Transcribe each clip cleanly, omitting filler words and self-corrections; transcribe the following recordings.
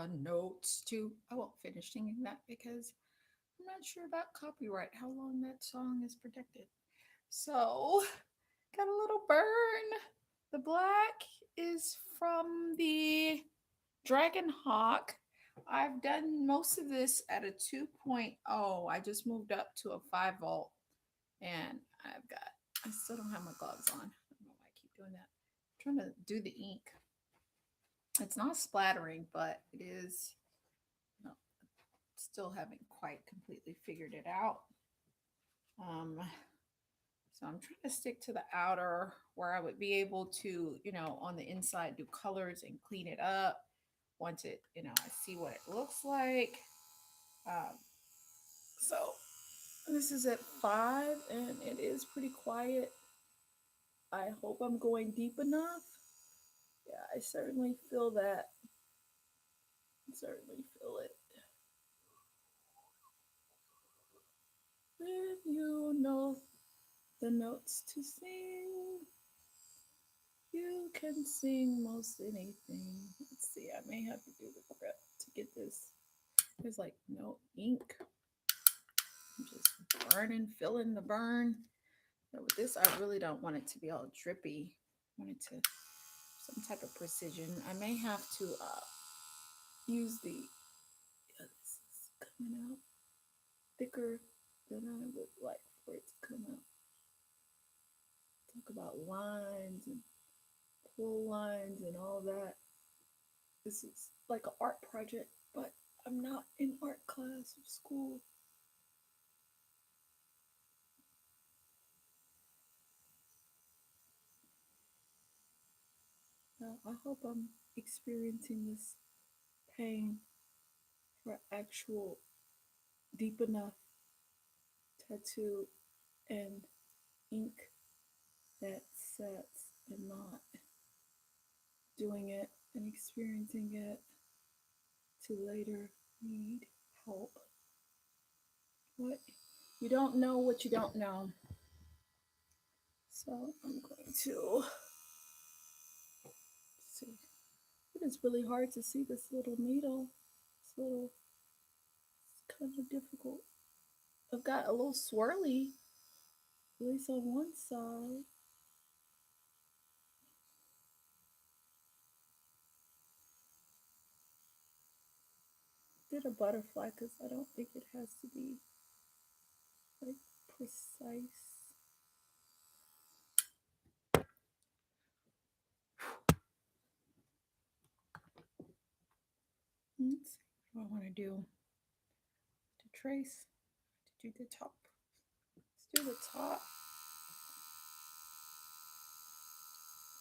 notes to. I won't finish singing that because I'm not sure about copyright, how long that song is protected. So, got a little burn. The black is from the Dragonhawk. I've done most of this at a 2.0. I just moved up to a 5 volt, and I still don't have my gloves on. I don't know why I keep doing that. I'm trying to do the ink. It's not splattering, but it is, no, still haven't quite completely figured it out. Um, so I'm trying to stick to the outer where I would be able to, on the inside do colors and clean it up once it, I see what it looks like. Um, so this is at 5 and it is pretty quiet. I hope I'm going deep enough. Yeah, I certainly feel that. I certainly feel it. If you know the notes to sing, you can sing most anything. Let's see, I may have to do the grip to get this. There's like no ink. I'm just burning, feeling the burn. But with this, I really don't want it to be all drippy. I want it to some type of precision. I may have to use the, yeah, this is coming out thicker than I would like for it to come out. Talk about lines and pull lines and all that. This is like an art project, but I'm not in art class or school. I hope I'm experiencing this pain for actual deep enough tattoo and ink that sets and not doing it and experiencing it to later need help. What you don't know what you don't know. So I'm going to see. It is really hard to see this little needle. It's kind of difficult. I've got a little swirly, at least on one side. Did a butterfly because I don't think it has to be like precise. Let's see what I want to do. To trace, to do the top. Let's do the top.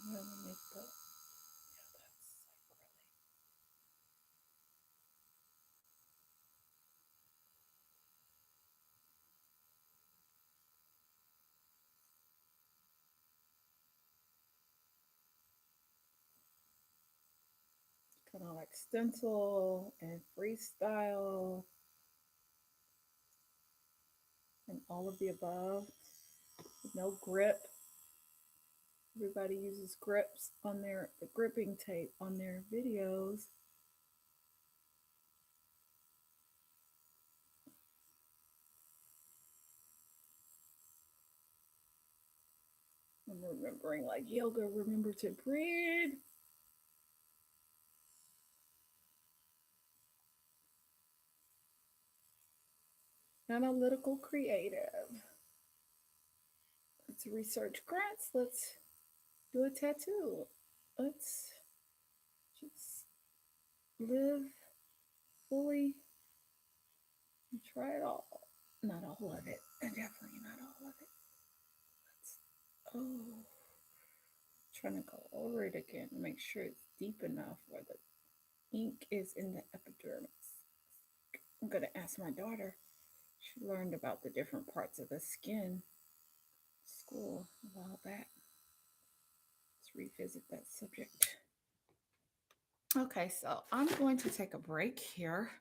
I'm gonna make the, yeah, that's like really. Kind of like stencil and freestyle and all of the above. No grip. Everybody uses grips on their the gripping tape on their videos. I'm remembering like yoga, remember to breathe. Analytical creative. Let's research grants. Let's do a tattoo. Let's just live fully and try it all. Not all of it. Definitely not all of it. Let's, oh, trying to go over it again. Make sure it's deep enough where the ink is in the epidermis. I'm going to ask my daughter. She learned about the different parts of the skin school a while back. Let's revisit that subject. Okay, so I'm going to take a break here.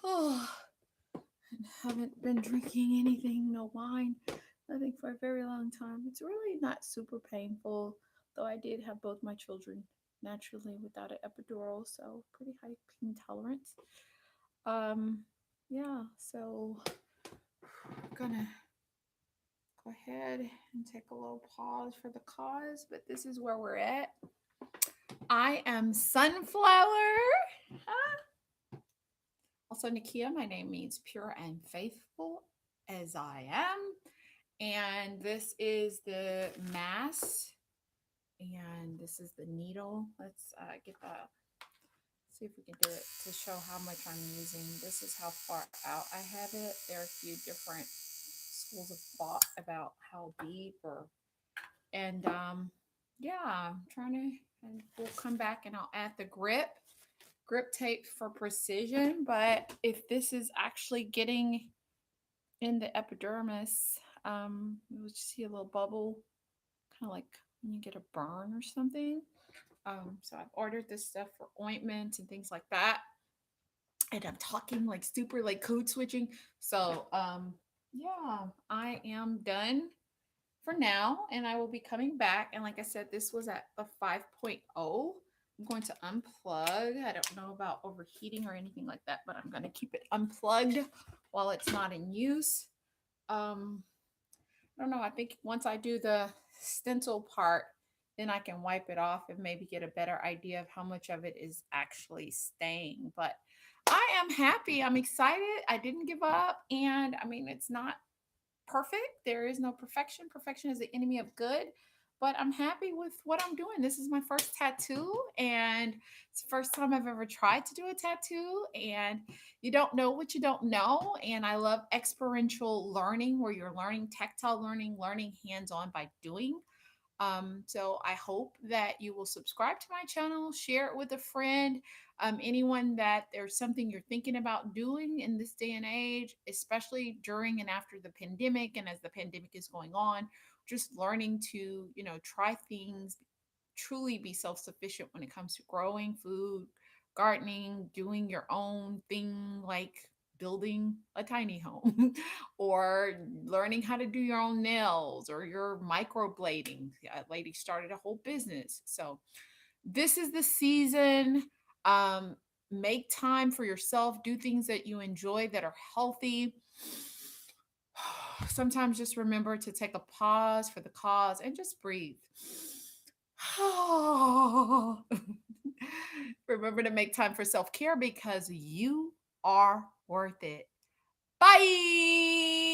Oh, and haven't been drinking anything, no wine, nothing for a very long time. It's really not super painful, though I did have both my children naturally without an epidural, so pretty high pain tolerance. Um, yeah, so I'm gonna go ahead and take a little pause for the cause, but this is where we're at. I am Sunflower. Huh? Also, Nakia, my name means pure and faithful as I am. And this is the mass, and this is the needle. Let's get the see if we can do it to show how much I'm using. This is how far out I have it. There are a few different schools of thought about how deep or and yeah, I'm trying to and we'll come back and I'll add the grip tape for precision. But if this is actually getting in the epidermis, you'll just see a little bubble, kind of like when you get a burn or something. So I've ordered this stuff for ointment and things like that. And I'm talking like super like code switching. So yeah, I am done for now and I will be coming back. And like I said, this was at the 5.0. I'm going to unplug. I don't know about overheating or anything like that, but I'm going to keep it unplugged while it's not in use. Um, I don't know. I think once I do the stencil part, then I can wipe it off and maybe get a better idea of how much of it is actually staying. But I am happy. I'm excited. I didn't give up. And I mean, it's not perfect. There is no perfection. Perfection is the enemy of good. But I'm happy with what I'm doing. This is my first tattoo, and it's the first time I've ever tried to do a tattoo. And you don't know what you don't know. And I love experiential learning where you're learning tactile learning, learning hands on by doing. So I hope that you will subscribe to my channel, share it with a friend, anyone that there's something you're thinking about doing in this day and age, especially during and after the pandemic and as the pandemic is going on, just learning to, try things, truly be self-sufficient when it comes to growing food, gardening, doing your own thing like building a tiny home or learning how to do your own nails or your microblading. A lady started a whole business. So this is the season. Um, make time for yourself, do things that you enjoy that are healthy. Sometimes just remember to take a pause for the cause and just breathe. Remember to make time for self care because you are worth it. Bye.